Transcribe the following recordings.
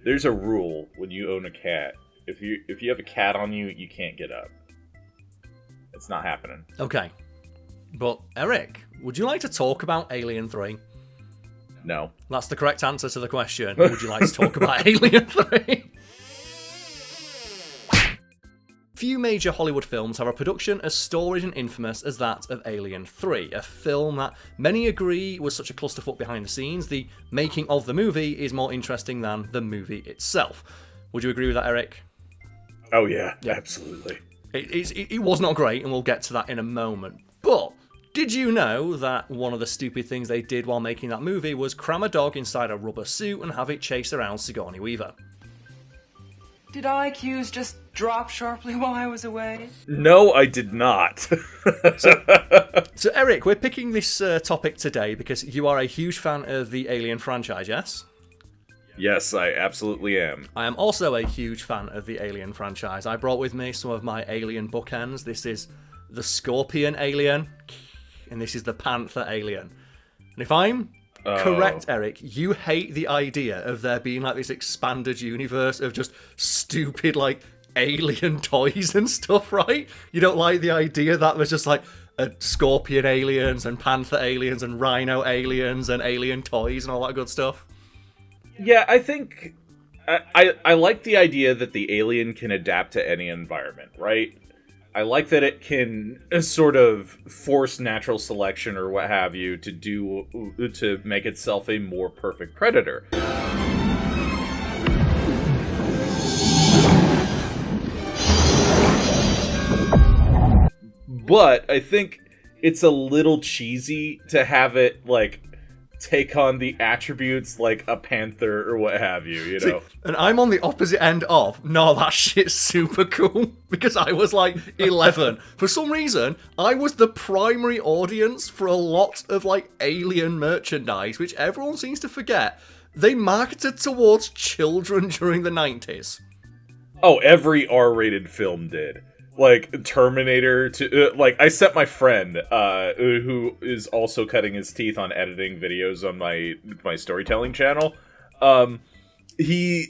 there's a rule when you own a cat. If you have a cat on you, you can't get up. It's not happening. Okay. But, Eric, would you like to talk about Alien 3? No. That's the correct answer to the question. Would you like to talk about Alien 3? Few major Hollywood films have a production as storied and infamous as that of Alien 3, a film that many agree was such a clusterfuck behind the scenes. The making of the movie is more interesting than the movie itself. Would you agree with that, Eric? Oh yeah. Absolutely. It was not great, and we'll get to that in a moment. But did you know that one of the stupid things they did while making that movie was cram a dog inside a rubber suit and have it chase around Sigourney Weaver? Did IQs just drop sharply while I was away? No, I did not. So, Eric, we're picking this topic today because you are a huge fan of the Alien franchise, yes? Yes, I absolutely am. I am also a huge fan of the Alien franchise. I brought with me some of my Alien bookends. This is the Scorpion Alien, and this is the Panther Alien. And if I'm correct, Eric, you hate the idea of there being like this expanded universe of just stupid like alien toys and stuff, right? You don't like the idea that there's just like a Scorpion aliens and Panther aliens and Rhino aliens and alien toys and all that good stuff? Yeah, I think I like the idea that the alien can adapt to any environment, right? I like that it can sort of force natural selection or what have you to make itself a more perfect predator. But I think it's a little cheesy to have it like take on the attributes like a panther or what have you, you know? See, and I'm on the opposite end of, no, that shit's super cool, because I was like 11. For some reason, I was the primary audience for a lot of like alien merchandise, which everyone seems to forget. They marketed towards children during the 90s. Oh, every R-rated film did. Like Terminator, like I sent my friend, who is also cutting his teeth on editing videos on my storytelling channel. He's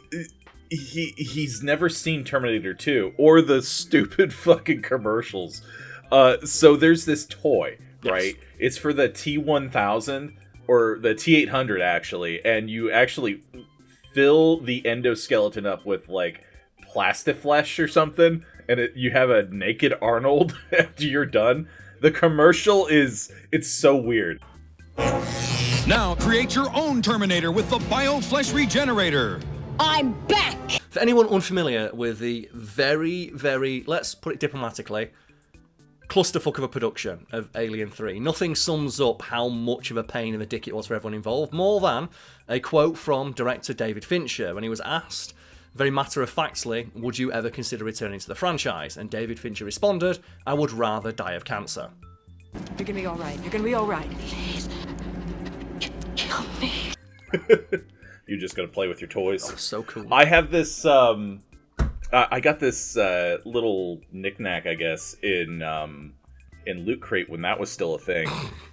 never seen Terminator 2 or the stupid fucking commercials. So there's this toy, right? Yes. It's for the T-1000 or the T-800 actually, and you actually fill the endoskeleton up with like plastiflesh or something. And you have a naked Arnold after you're done. The commercial it's so weird. Now create your own Terminator with the BioFlesh Regenerator. I'm back! For anyone unfamiliar with the very, very, let's put it diplomatically, clusterfuck of a production of Alien 3, nothing sums up how much of a pain in the dick it was for everyone involved, more than a quote from director David Fincher when he was asked, very matter-of-factly, would you ever consider returning to the franchise? And David Fincher responded, I would rather die of cancer. You're gonna be alright. You're gonna be alright. Please. Kill me. You're just gonna play with your toys. Oh, so cool. I have this, I got this little knickknack, I guess, in Loot Crate when that was still a thing.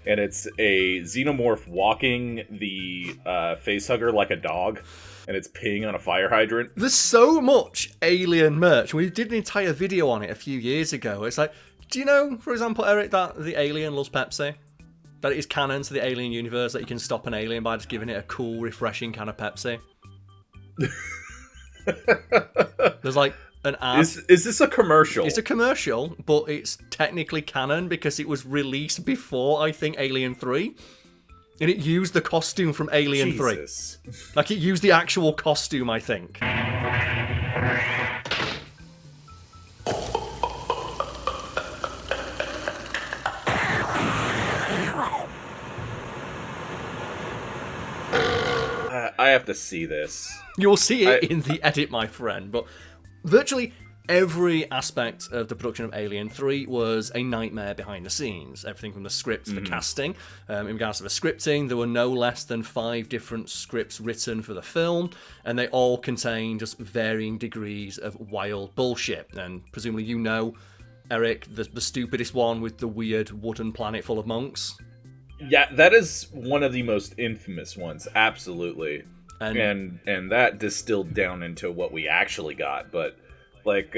And it's a xenomorph walking the facehugger like a dog. And it's peeing on a fire hydrant. There's so much alien merch. We did an entire video on it a few years ago. It's like, do you know, for example, Eric, that the alien loves Pepsi? That it is canon to the alien universe that you can stop an alien by just giving it a cool, refreshing can of Pepsi? There's like an ad. Is this a commercial? It's a commercial, but it's technically canon because it was released before, I think, Alien 3. And it used the costume from Alien 3. Like, it used the actual costume, I think. I have to see this. You'll see it in the edit, my friend. But virtually every aspect of the production of Alien 3 was a nightmare behind the scenes. Everything from the script to the casting. In regards to the scripting, there were no less than 5 different scripts written for the film, and they all contain just varying degrees of wild bullshit. And presumably you know, Eric, the stupidest one with the weird wooden planet full of monks. Yeah, that is one of the most infamous ones, absolutely. And that distilled down into what we actually got. But like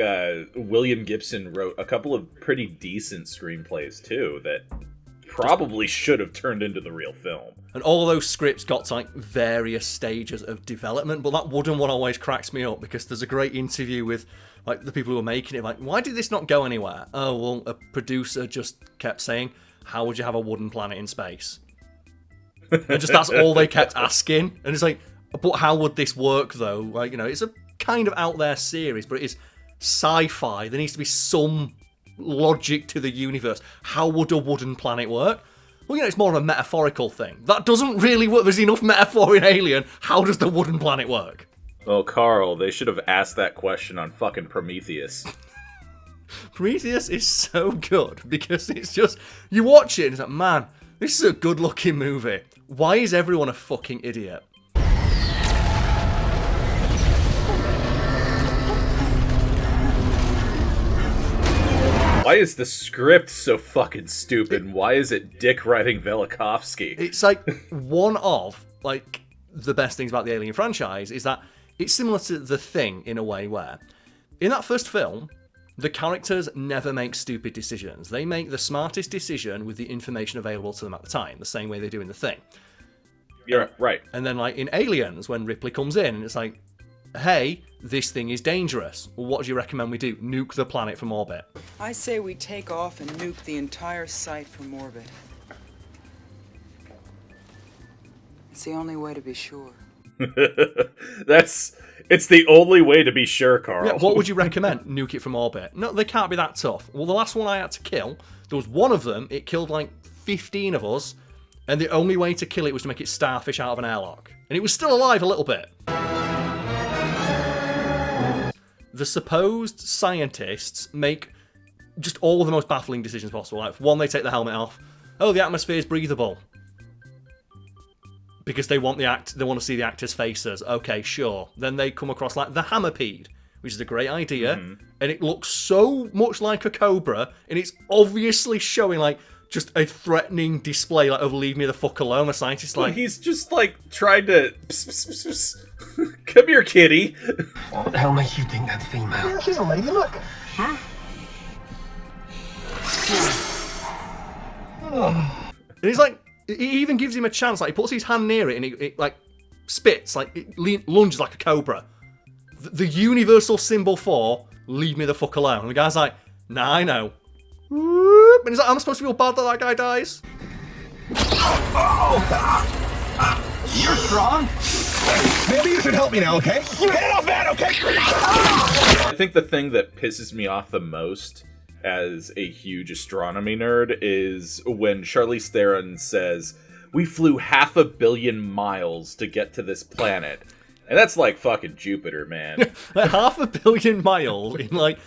William Gibson wrote a couple of pretty decent screenplays too that probably should have turned into the real film. And all those scripts got to like various stages of development, but that wooden one always cracks me up because there's a great interview with like the people who were making it, like, why did this not go anywhere? Oh, well, a producer just kept saying, how would you have a wooden planet in space? And just that's all they kept asking. And it's like, but how would this work though? Like, you know, it's a kind of out there series, but it is sci-fi. There needs to be some logic to the universe. How would a wooden planet work? Well, you know, it's more of a metaphorical thing. That doesn't really work. There's enough metaphor in Alien. How does the wooden planet work? Well, Carl, they should have asked that question on fucking Prometheus. Prometheus is so good because it's just, you watch it and it's like, man, this is a good looking movie. Why is everyone a fucking idiot? Why is the script so fucking stupid? And why is it Dick writing Velikovsky? It's like one of like the best things about the Alien franchise is that it's similar to The Thing in a way where in that first film, the characters never make stupid decisions. They make the smartest decision with the information available to them at the time, the same way they do in The Thing. You're right. And then like in Aliens, when Ripley comes in and it's like, hey, this thing is dangerous. Well, what do you recommend we do? Nuke the planet from orbit. I say we take off and nuke the entire site from orbit. It's the only way to be sure. It's the only way to be sure, Carl. Yeah, what would you recommend? Nuke it from orbit. No, they can't be that tough. Well, the last one I had to kill, there was one of them, it killed like 15 of us, and the only way to kill it was to make it starfish out of an airlock. And it was still alive a little bit. The supposed scientists make just all of the most baffling decisions possible. Like, one, they take the helmet off. Oh, the atmosphere is breathable. Because they want to see the actors' faces. Okay, sure. Then they come across like the Hammerpede, which is a great idea, and it looks so much like a cobra, and it's obviously showing like just a threatening display, like, of leave me the fuck alone. The scientist like, he's just like trying to come here, kitty. What the hell makes you think that's female? Yeah, she's a lady, look. Huh? and he's like, he even gives him a chance. Like, he puts his hand near it, and it like spits, like it lunges like a cobra. The universal symbol for leave me the fuck alone. And the guy's like, nah, I know. And he's like, I'm supposed to feel bad that that guy dies? You're strong. Maybe you should help me now, okay? You get off that, okay? I think the thing that pisses me off the most as a huge astronomy nerd is when Charlize Theron says, we flew 500 million miles to get to this planet. And that's like fucking Jupiter, man. Like 500 million miles in like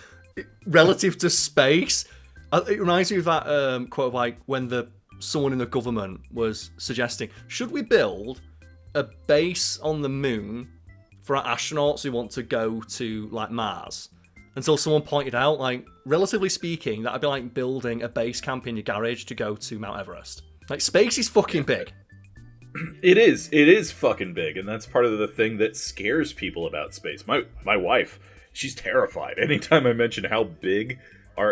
relative to space. It reminds me of that quote, like when someone in the government was suggesting, should we build a base on the moon for our astronauts who want to go to like Mars? Until someone pointed out, like, relatively speaking, that'd be like building a base camp in your garage to go to Mount Everest. Like, space is fucking big. It is fucking big, and that's part of the thing that scares people about space. My wife, she's terrified. Anytime I mention how big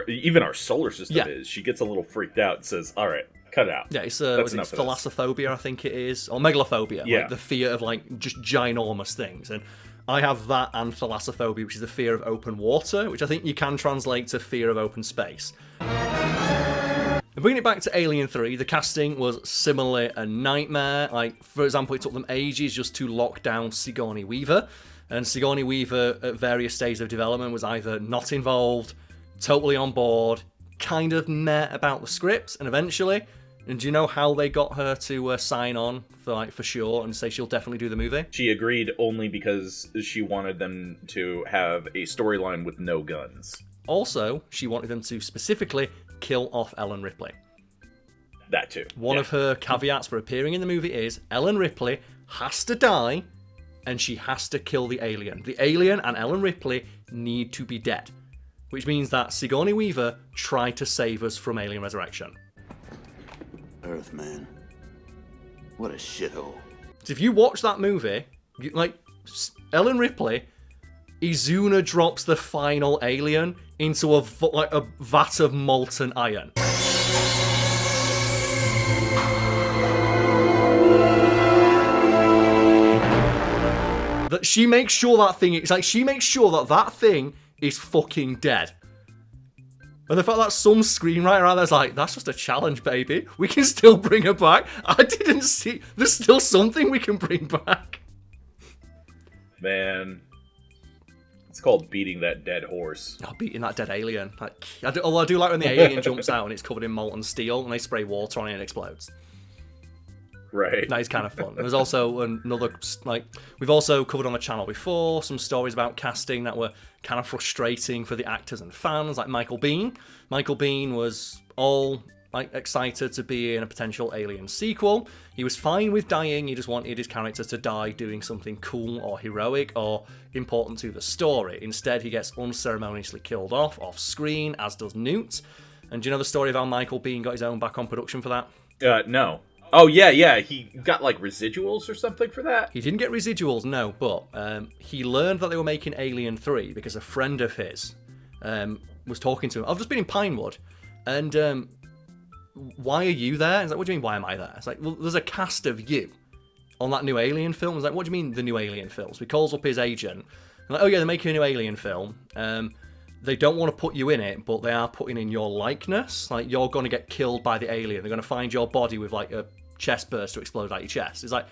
even our solar system is, she gets a little freaked out and says, all right, cut it out. Yeah, it's thalassophobia, I think it is, or megalophobia, like the fear of like just ginormous things. And I have that and thalassophobia, which is the fear of open water, which I think you can translate to fear of open space. And bringing it back to Alien 3, the casting was similarly a nightmare. Like, for example, it took them ages just to lock down Sigourney Weaver. And Sigourney Weaver, at various stages of development, was either not involved, totally on board, kind of meh about the script, and eventually... And do you know how they got her to sign on for sure and say she'll definitely do the movie? She agreed only because she wanted them to have a storyline with no guns. Also, she wanted them to specifically kill off Ellen Ripley. That too. One of her caveats for appearing in the movie is Ellen Ripley has to die and she has to kill the alien. The alien and Ellen Ripley need to be dead. Which means that Sigourney Weaver tried to save us from alien resurrection. Earth, man. What a shithole. So if you watch that movie, Ellen Ripley, Izuna drops the final alien into a vat of molten iron. That she makes sure that thing, she makes sure that thing is fucking dead. And the fact that some screenwriter out there's like, that's just a challenge, baby. We can still bring her back. I didn't see, there's still something we can bring back. Man. It's called beating that dead horse. Oh, beating that dead alien. Although I do like when the alien jumps out and it's covered in molten steel and they spray water on it and it explodes. Right. That is kind of fun. There's also another, we've also covered on the channel before, some stories about casting that were kind of frustrating for the actors and fans, like Michael Biehn. Michael Biehn was all excited to be in a potential Alien sequel. He was fine with dying, he just wanted his character to die doing something cool or heroic or important to the story. Instead, he gets unceremoniously killed off screen, as does Newt. And do you know the story of how Michael Biehn got his own back on production for that? No. Oh, yeah, he got, residuals or something for that? He didn't get residuals, no, but he learned that they were making Alien 3 because a friend of his was talking to him. I've just been in Pinewood, and why are you there? He's like, what do you mean, why am I there? It's like, well, there's a cast of you on that new Alien film. He's like, what do you mean, the new Alien film? So he calls up his agent. I'm like, oh, yeah, they're making a new Alien film. They don't want to put you in it, but they are putting in your likeness. Like, you're going to get killed by the alien. They're going to find your body with, a chest burst to explode out your chest. It's like,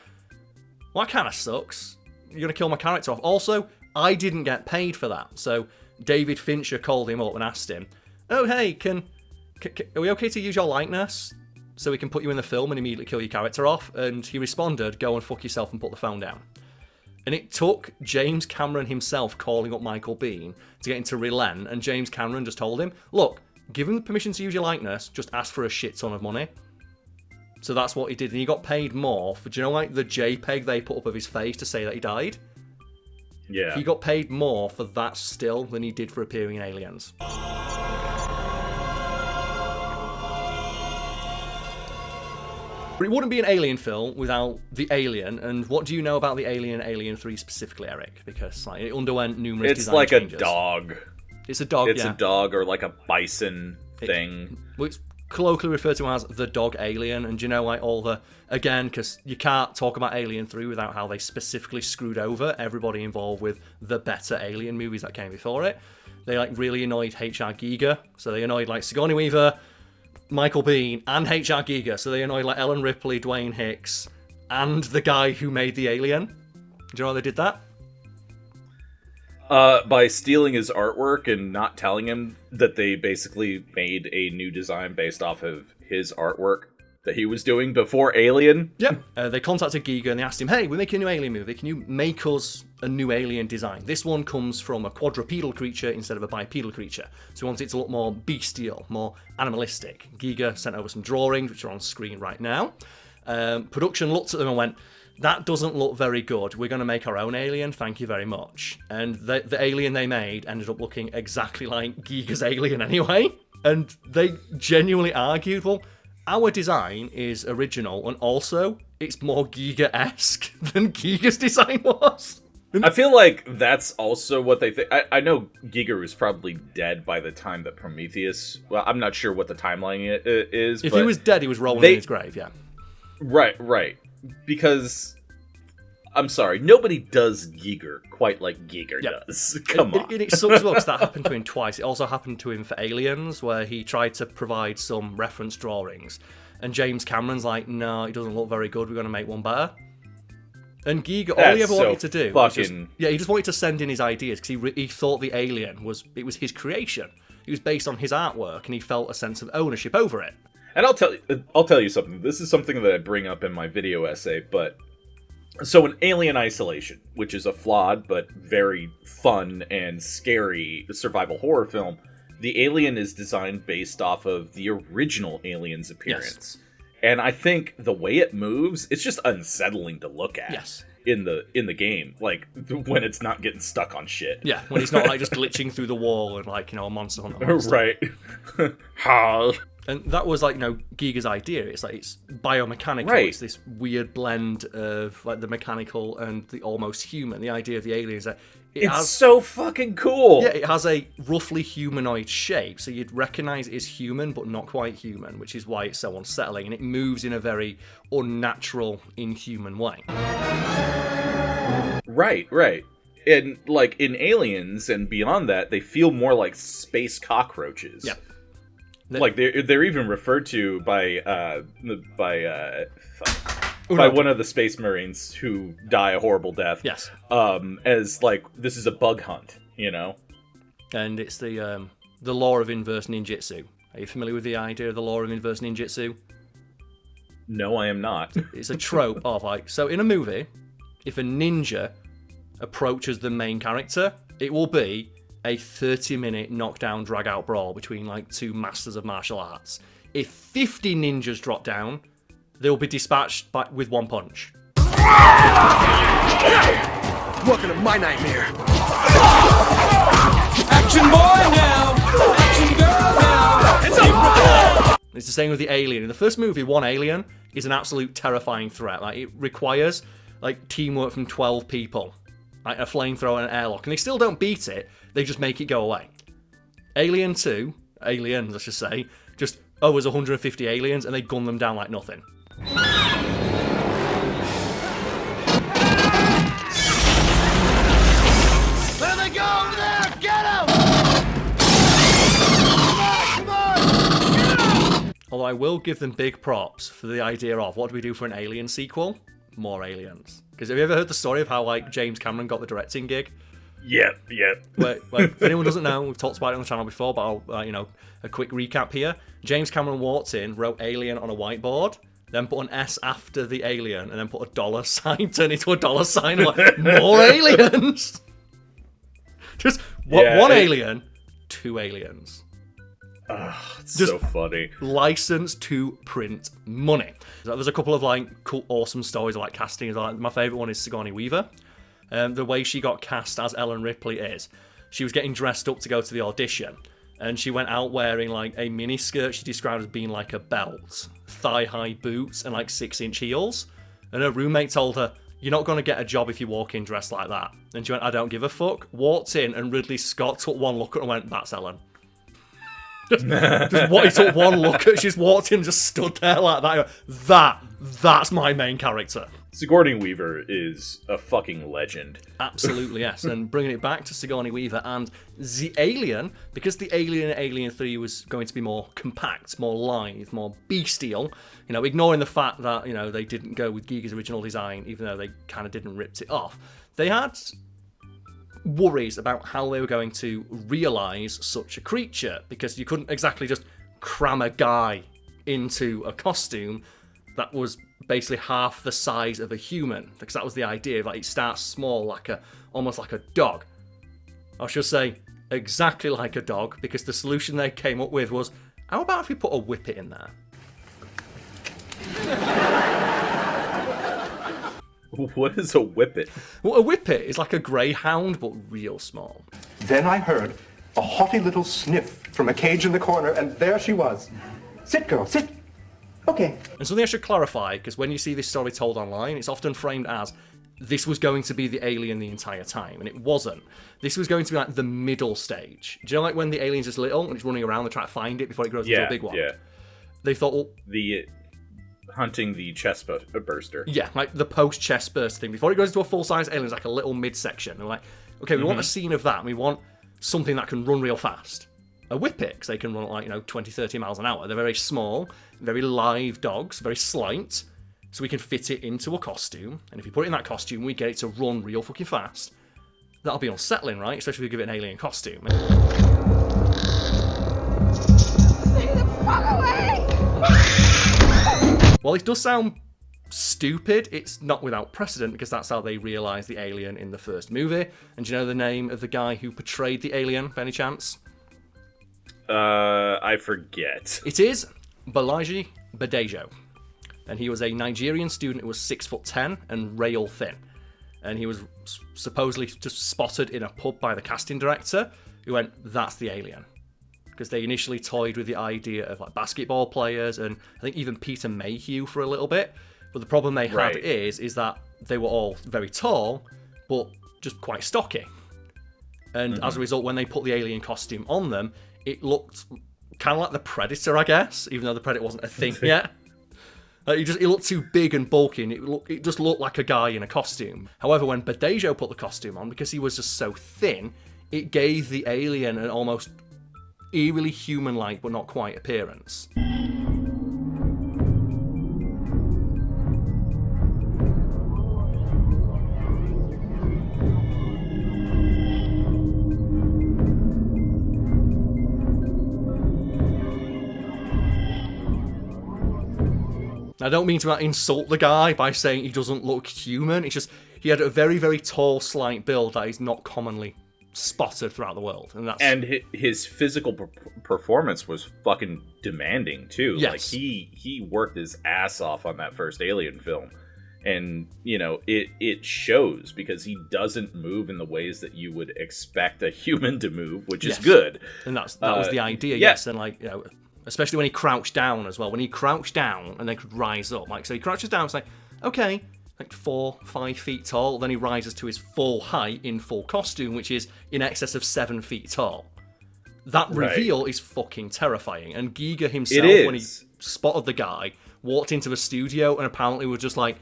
well, that kind of sucks. You're going to kill my character off. Also, I didn't get paid for that. So David Fincher called him up and asked him, oh, hey, are we okay to use your likeness so we can put you in the film and immediately kill your character off? And he responded, go and fuck yourself and put the phone down. And it took James Cameron himself calling up Michael Biehn to get him to relent, and James Cameron just told him, look, give him permission to use your likeness, just ask for a shit ton of money. So that's what he did, and he got paid more for, do you know, the JPEG they put up of his face to say that he died? Yeah. He got paid more for that still than he did for appearing in Aliens. But it wouldn't be an Alien film without the Alien. And what do you know about the Alien 3 specifically, Eric? Because it underwent numerous design changes. It's like a dog. It's a dog, It's a dog or like a bison thing. It's colloquially referred to as the dog Alien. And do you know, all the... Again, because you can't talk about Alien 3 without how they specifically screwed over everybody involved with the better Alien movies that came before it. They, really annoyed H.R. Giger. So they annoyed, Sigourney Weaver, Michael Biehn, and H.R. Giger, so they annoyed Ellen Ripley, Dwayne Hicks, and the guy who made the Alien. Do you know how they did that? By stealing his artwork and not telling him that they basically made a new design based off of his artwork that he was doing before Alien. Yep. They contacted Giger and they asked him, hey, we're making a new Alien movie, can you make us a new Alien design? This one comes from a quadrupedal creature instead of a bipedal creature, so we want it to look more bestial, more animalistic. Giger sent over some drawings, which are on screen right now. Production looked at them and went, that doesn't look very good. We're going to make our own Alien, thank you very much. And the Alien they made ended up looking exactly like Giger's Alien anyway. And they genuinely argued, well, our design is original, and also, it's more Giger-esque than Giger's design was. I feel like that's also what they think. I know Giger was probably dead by the time that Prometheus... Well, I'm not sure what the timeline is, If he was dead, he was rolling in his grave, yeah. Right. Because... I'm sorry, nobody does Giger quite like Giger does. Come on. It sucks because that happened to him twice. It also happened to him for Aliens, where he tried to provide some reference drawings. And James Cameron's like, no, it doesn't look very good, we're going to make one better. And Giger, all he ever wanted to do was just, he just wanted to send in his ideas, because he thought the Alien was his creation. It was based on his artwork, and he felt a sense of ownership over it. And I'll tell you something. This is something that I bring up in my video essay, but... So in Alien Isolation, which is a flawed but very fun and scary survival horror film, the alien is designed based off of the original Alien's appearance. Yes. And I think the way it moves, it's just unsettling to look at. Yes. In the game, when it's not getting stuck on shit. Yeah, when it's not just glitching through the wall and a monster hunter. Right. Ha. And that was like, Giga's idea. It's like, it's biomechanical. Right. It's this weird blend of like the mechanical and the almost human. The idea of the alien is that it's so fucking cool. Yeah, it has a roughly humanoid shape, so you'd recognize it as human, but not quite human, which is why it's so unsettling. And it moves in a very unnatural, inhuman way. Right. And like in Aliens and beyond that, they feel more like space cockroaches. Yeah. Like they're even referred to by one of the Space Marines who die a horrible death. Yes. As like, this is a bug hunt, And it's the law of inverse ninjutsu. Are you familiar with the idea of the law of inverse ninjutsu? No, I am not. It's a trope of like, so in a movie, if a ninja approaches the main character, it will be a 30-minute knockdown, drag-out brawl between like two masters of martial arts. If 50 ninjas drop down, they'll be dispatched with one punch. Welcome to my nightmare. Action boy now! Action girl now! It's the same with the alien. In the first movie, one alien is an absolute terrifying threat. Like, it requires like teamwork from 12 people, like a flamethrower and an airlock, and they still don't beat it. They just make it go away. Alien 2, aliens I should say, just there's 150 aliens and they gun them down like nothing. There they go over there! Get them! Come on! Get them! Although I will give them big props for the idea of what do we do for an Alien sequel? More aliens. Because have you ever heard the story of how like James Cameron got the directing gig? Yep. Where, if anyone doesn't know, we've talked about it on the channel before, but I'll, a quick recap here. James Cameron walked in, wrote Alien on a whiteboard, then put an S after the alien, and then put a dollar sign, turned into a dollar sign, like, more aliens! Just one alien, 2 aliens. It's so funny. License to print money. There's a couple of like cool, awesome stories of like casting. Like, my favourite one is Sigourney Weaver. The way she got cast as Ellen Ripley is, she was getting dressed up to go to the audition, and she went out wearing like a mini skirt she described as being like a belt, thigh-high boots, and like 6-inch heels. And her roommate told her, "You're not going to get a job if you walk in dressed like that." And she went, "I don't give a fuck." Walked in, and Ridley Scott took one look at her and went, "That's Ellen." He took one look at her, she just walked in and just stood there like that. That's my main character. Sigourney Weaver is a fucking legend. Absolutely, yes. And bringing it back to Sigourney Weaver and the Alien, because the Alien in Alien 3 was going to be more compact, more lithe, more bestial, ignoring the fact that, they didn't go with Giga's original design, even though they kind of didn't rip it off. They had worries about how they were going to realise such a creature, because you couldn't exactly just cram a guy into a costume that was basically half the size of a human, because that was the idea. Like, it starts small, almost like a dog. I should say exactly like a dog, because the solution they came up with was, how about if we put a whippet in there? What is a whippet? Well, a whippet is like a greyhound, but real small. Then I heard a haughty little sniff from a cage in the corner, and there she was. Sit, girl, sit. Okay. And something I should clarify, because when you see this story told online, it's often framed as this was going to be the alien the entire time, and it wasn't. This was going to be like the middle stage. Do you know, like when the alien's just little and it's running around and trying to find it before it grows into a big one? Yeah. They thought, well, hunting the chest burster. Yeah, like the post-chest burst thing. Before it goes into a full-size alien, it's like a little midsection. They're like, okay, we want a scene of that, and we want something that can run real fast. A whippet, because they can run at like, 20, 30 miles an hour. They're very small, very live dogs, very slight, so we can fit it into a costume, and if you put it in that costume, we get it to run real fucking fast. That'll be unsettling, right? Especially if we give it an alien costume. Stay the fuck away! While it does sound stupid, it's not without precedent, because that's how they realised the alien in the first movie. And do you know the name of the guy who portrayed the alien, by any chance? I forget. It is Balaji Badejo. And he was a Nigerian student who was 6'10" and rail thin. And he was supposedly just spotted in a pub by the casting director, who went, "That's the alien." because they initially toyed with the idea of like basketball players, and I think even Peter Mayhew for a little bit. But the problem they had is that they were all very tall, but just quite stocky. And as a result, when they put the alien costume on them, it looked kind of like the Predator, I guess, even though the Predator wasn't a thing yet. It looked too big and bulky, and it just looked like a guy in a costume. However, when Badejo put the costume on, because he was just so thin, it gave the alien an almost eerily human-like, but not quite, appearance. I don't mean to insult the guy by saying he doesn't look human. It's just he had a very, very tall, slight build that is not commonly spotted throughout the world, and his physical performance was fucking demanding too. Yes. Like he worked his ass off on that first Alien film, and you know it shows because he doesn't move in the ways that you would expect a human to move, which is good. And that was the idea. Yes, and like, you know, especially when he crouched down as well. When he crouched down and then could rise up, like, so he crouches down. It's like, okay, like 4-5 feet tall. Then he rises to his full height in full costume, which is in excess of 7 feet tall. That reveal is fucking terrifying. And Giger himself, when he spotted the guy, walked into the studio and apparently was just like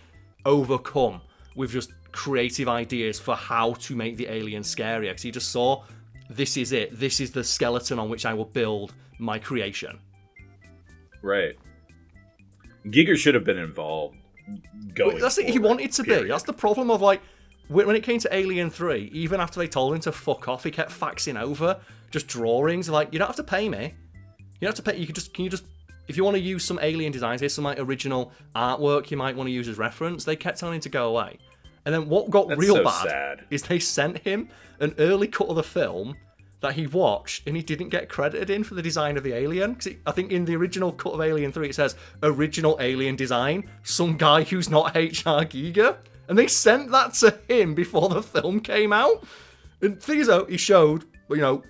overcome with just creative ideas for how to make the alien scarier. Because he just saw, this is it. This is the skeleton on which I will build my creation. Right. Giger should have been involved. That's it. He wanted to be. That's the problem of, like, when it came to Alien 3, even after they told him to fuck off, he kept faxing over just drawings. Like, you don't have to pay me. You don't have to pay. Can you just, if you want to use some alien designs, here's some like original artwork you might want to use as reference. They kept telling him to go away. And then what got real bad is they sent him an early cut of the film that he watched, and he didn't get credited in for the design of the alien. Because I think in the original cut of Alien 3, it says original alien design, some guy who's not H.R. Giger. And they sent that to him before the film came out. And thing is, though, he showed, you know,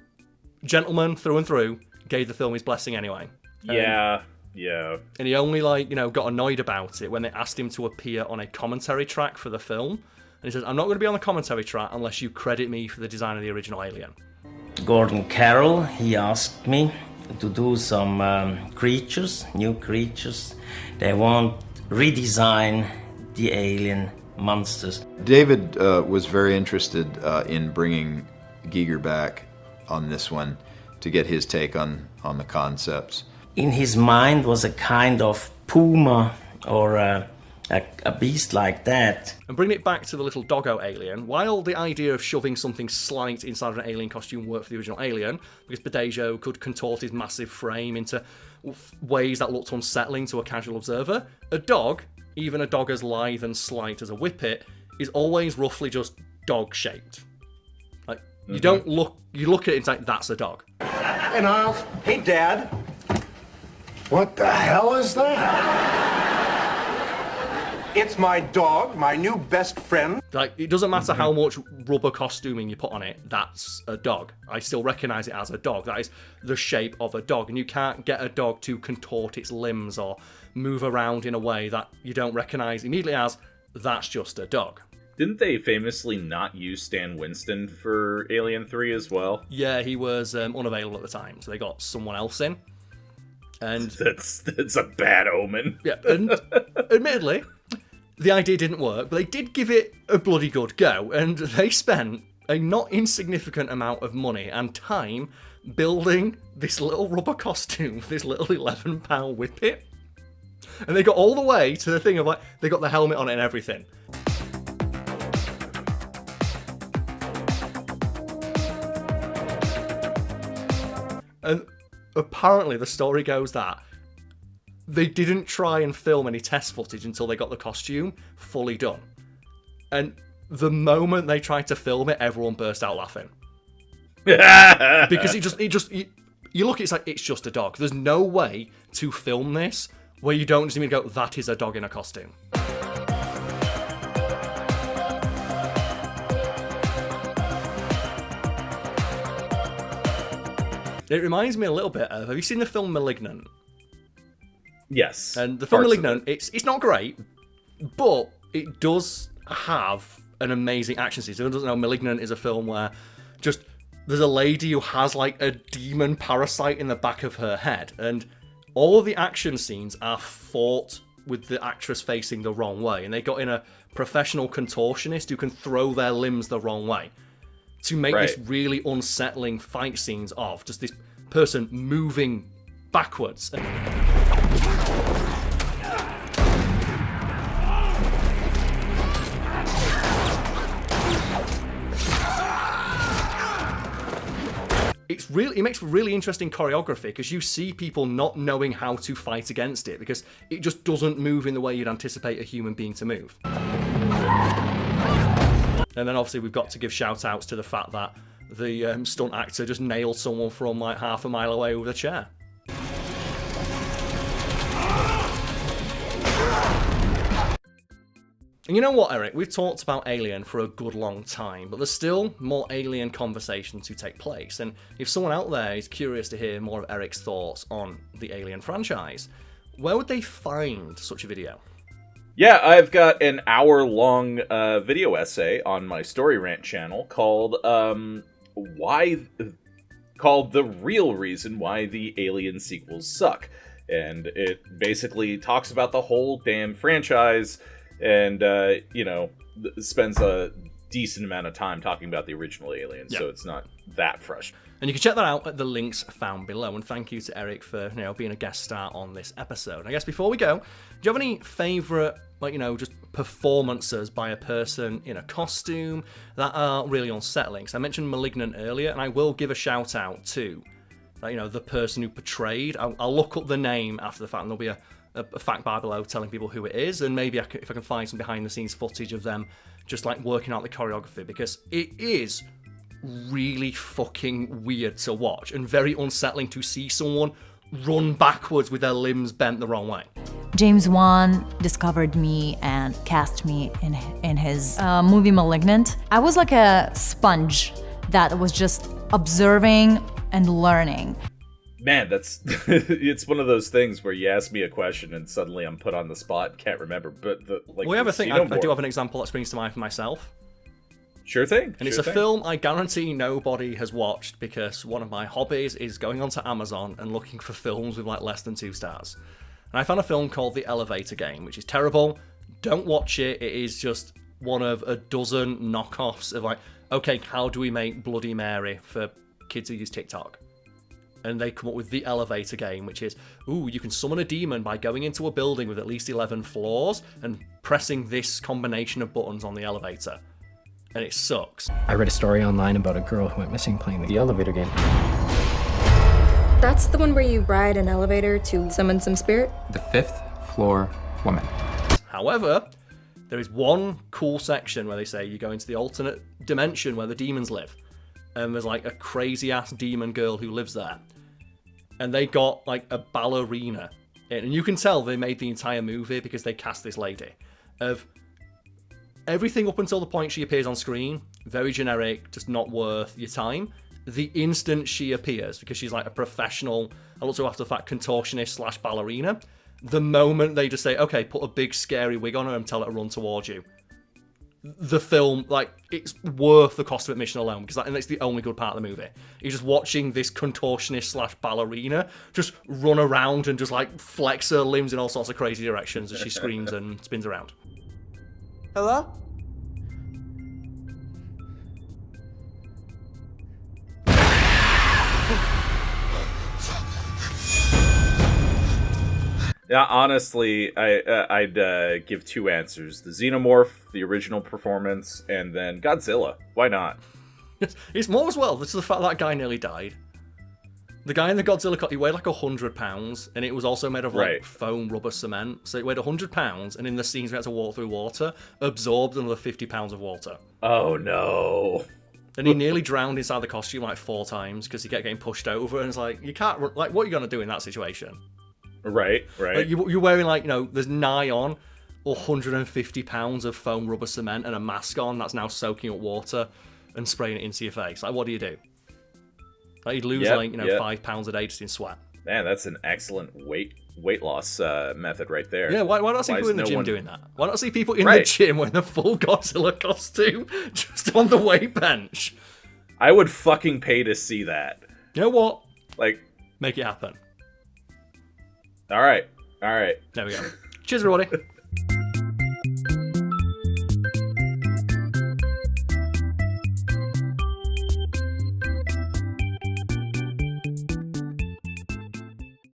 gentleman through and through, gave the film his blessing anyway. Yeah. And he only, like, you know, got annoyed about it when they asked him to appear on a commentary track for the film. And he says, I'm not going to be on the commentary track unless you credit me for the design of the original alien. Gordon Carroll, he asked me to do some new creatures. They want redesign the alien monsters. David was very interested in bringing Giger back on this one to get his take on the concepts. In his mind was a kind of puma or a beast like that. And bringing it back to the little doggo alien, while the idea of shoving something slight inside of an alien costume worked for the original Alien, because Badejo could contort his massive frame into ways that looked unsettling to a casual observer, a dog, even a dog as lithe and slight as a whippet, is always roughly just dog-shaped. Like, you don't look, you look at it and it's like, that's a dog. Hey, Niles. Hey, Dad. What the hell is that? It's my dog, my new best friend. Like, it doesn't matter how much rubber costuming you put on it, that's a dog. I still recognise it as a dog. That is the shape of a dog. And you can't get a dog to contort its limbs or move around in a way that you don't recognise immediately as, that's just a dog. Didn't they famously not use Stan Winston for Alien 3 as well? Yeah, he was unavailable at the time, so they got someone else in. And that's a bad omen. Yeah, and admittedly, the idea didn't work, but they did give it a bloody good go, and they spent a not insignificant amount of money and time building this little rubber costume for this little 11-pound whippet. And they got all the way to the thing of, like, they got the helmet on it and everything. And apparently the story goes that they didn't try and film any test footage until they got the costume fully done. And the moment they tried to film it, everyone burst out laughing. Because you look, it's like, it's just a dog. There's no way to film this where you don't just even go, that is a dog in a costume. It reminds me a little bit of, have you seen the film *Malignant*? Yes. And the film *Malignant*, it's not great, but it does have an amazing action scene. So who doesn't know, *Malignant* is a film where just there's a lady who has like a demon parasite in the back of her head, and all of the action scenes are fought with the actress facing the wrong way, and they got in a professional contortionist who can throw their limbs the wrong way to make this really unsettling fight scenes of just this person moving backwards. It makes really interesting choreography because you see people not knowing how to fight against it because it just doesn't move in the way you'd anticipate a human being to move. And then obviously we've got to give shout outs to the fact that the stunt actor just nailed someone from like half a mile away with a chair. And you know what, Eric? We've talked about Alien for a good long time, but there's still more Alien conversation to take place. And if someone out there is curious to hear more of Eric's thoughts on the Alien franchise, where would they find such a video? Yeah, I've got an hour-long video essay on my Storyrant channel called The Real Reason Why the Alien Sequels Suck. And it basically talks about the whole damn franchise and, spends a decent amount of time talking about the original Alien, so it's not that fresh. And you can check that out at the links found below. And thank you to Eric for being a guest star on this episode. And I guess before we go, do you have any favourite, just performances by a person in a costume that are really unsettling? So I mentioned *Malignant* earlier, and I will give a shout out to, the person who portrayed. I'll look up the name after the fact, and there'll be a fact bar below telling people who it is, and maybe if I can find some behind the scenes footage of them just working out the choreography, because it is really fucking weird to watch and very unsettling to see someone run backwards with their limbs bent the wrong way. James Wan discovered me and cast me in his movie *Malignant*. I was like a sponge that was just observing and learning. Man, that's it's one of those things where you ask me a question and suddenly I'm put on the spot and can't remember. But we have a thing. I do have an example that springs to mind for myself. Sure thing. And it's a film I guarantee nobody has watched because one of my hobbies is going onto Amazon and looking for films with less than 2 stars. And I found a film called The Elevator Game, which is terrible. Don't watch it. It is just one of a dozen knockoffs of okay, how do we make Bloody Mary for kids who use TikTok? And they come up with The Elevator Game, which is, you can summon a demon by going into a building with at least 11 floors and pressing this combination of buttons on the elevator. And it sucks. I read a story online about a girl who went missing playing the elevator game. That's the one where you ride an elevator to summon some spirit? The 5th floor woman. However, there is one cool section where they say you go into the alternate dimension where the demons live. And there's a crazy ass demon girl who lives there. And they got a ballerina in. And you can tell they made the entire movie because they cast this lady. Of everything up until the point she appears on screen, very generic, just not worth your time. The instant she appears, because she's a professional, I looked after the fact, contortionist / ballerina. The moment they just say, okay, put a big scary wig on her and tell her to run towards you. The film, it's worth the cost of admission alone, because that's the only good part of the movie. You're just watching this contortionist / ballerina just run around and just flex her limbs in all sorts of crazy directions as she screams and spins around. Hello? Yeah, honestly, I'd give 2 answers. The Xenomorph, the original performance, and then Godzilla. Why not? It's more as well. This is the fact that guy nearly died. The guy in the Godzilla cut, he weighed 100 pounds, and it was also made of foam rubber cement. So it weighed 100 pounds, and in the scenes we had to walk through water, absorbed another 50 pounds of water. Oh no. And he nearly drowned inside the costume 4 times because he kept getting pushed over, and it's you can't, what are you going to do in that situation? Right. You're wearing, there's nigh on 150 pounds of foam rubber cement and a mask on that's now soaking up water and spraying it into your face. What do you do? Like he'd lose 5 pounds a day just in sweat. Man, that's an excellent weight loss method right there. Yeah, why not see people in the gym doing that? Why not see people in Right. the gym wearing a full Godzilla costume just on the weight bench? I would fucking pay to see that. You know what? Like, make it happen. All right. There we go. Cheers, everybody.